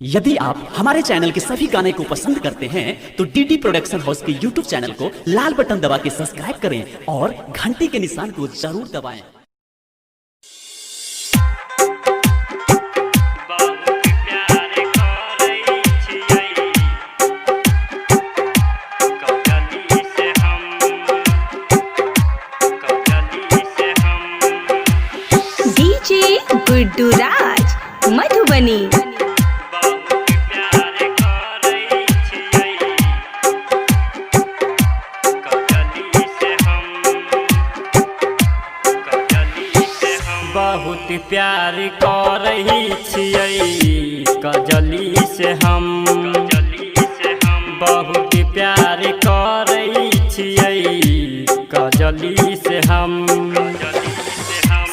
यदि आप हमारे चैनल के सभी गाने को पसंद करते हैं तो डीडी प्रोडक्शन हाउस के यूट्यूब चैनल को लाल बटन दबा के सब्सक्राइब करें और घंटी के निशान को जरूर दबाएं। डीजे गुड्डू राज मधुबनी। बहुत प्यार करही छियै कजली से हम, बहुत प्यार करही छियै कजली से हम।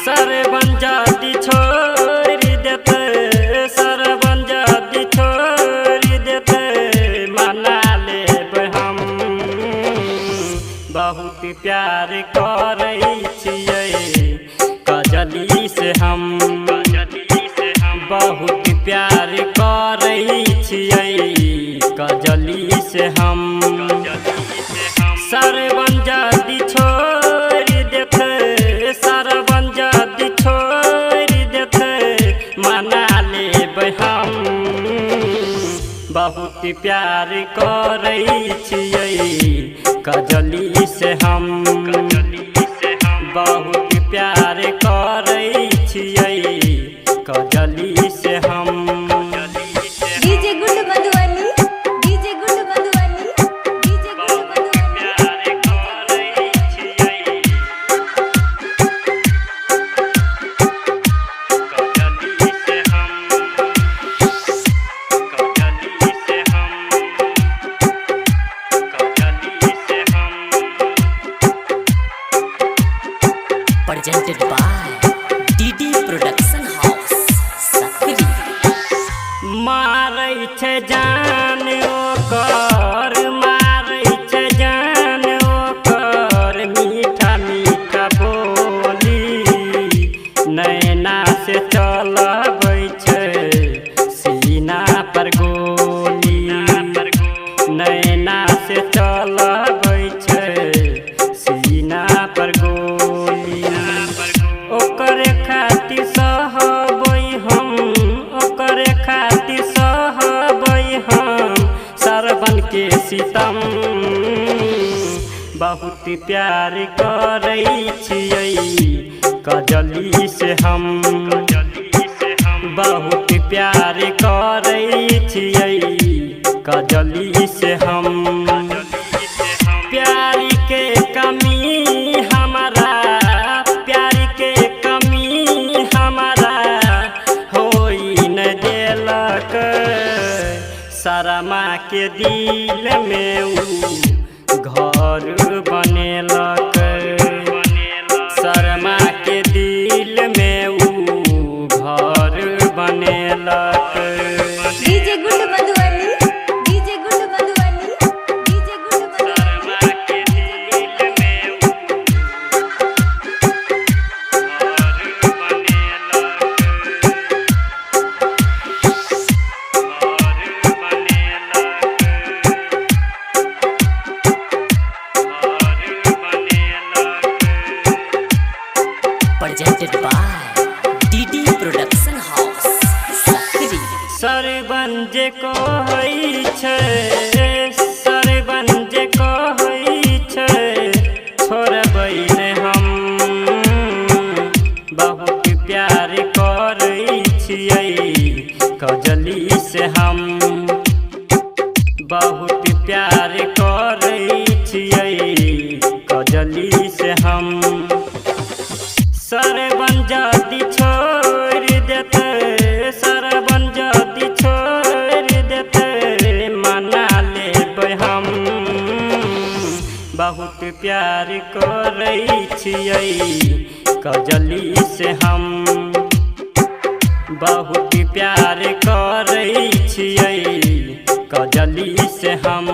सरबन जाति छोड़ देते, सरबन जाति छोड़ देते, मना लेब हम। बहुत प्यार करही छियै कजली से हम, बहुत प्यार करही छियै कजली से हम। सरबन जाति छोड़ देते, सरबन जाति छोड़ देते, मना लेब हम। बहुत प्यार करही छियै कजली से हम, बहुत प्यार करही छियै कजली से हम। DJ Guddu Madhubani, DJ Guddu Madhubani, DJ Guddu Madhubani. Presented by DD Production House, Sakri। मारै छै जान ओकर, मारै छै जान ओकर, मीठा मीठा बोली। नैना से चलबै छै सीना पर गोली, नैना से चलबै छै सीना पर गोली। ओकर खातिर सहबै हम, ओकर खातिर सहबै हम सरबन के सितम। बहुत प्यार करही छियै कजली से हम, बहुत प्यार करही छियै कजली से हम। प्यार के कमी हमारा, प्यार के कमी हमारा होई न देलक। शरमा के दिल में ऊ घर बनेलक, शरमा के दिल में ऊ घर बनेलक। DJ Guddu Madhubani, DJ Guddu Madhubani, DJ Guddu Madhubani. के दिल में ऊ घर बनेलक, घर बनेलक, घर बनेलक। Presented by DD Production House, Sakri। Sarban जे कहै छै, सरबन जे कहै छै, छोड़बै नै हम। बहुत प्यार करै छियै कजली से हम, बहुत प्यार करै छियै कजली से हम। सरबन जाति छोड़ देते, सरबन जाति छोड़ देते, मना लेब हम। बहुत प्यार करही छियै कजली से हम, बहुत प्यार करही छियै कजली से हम।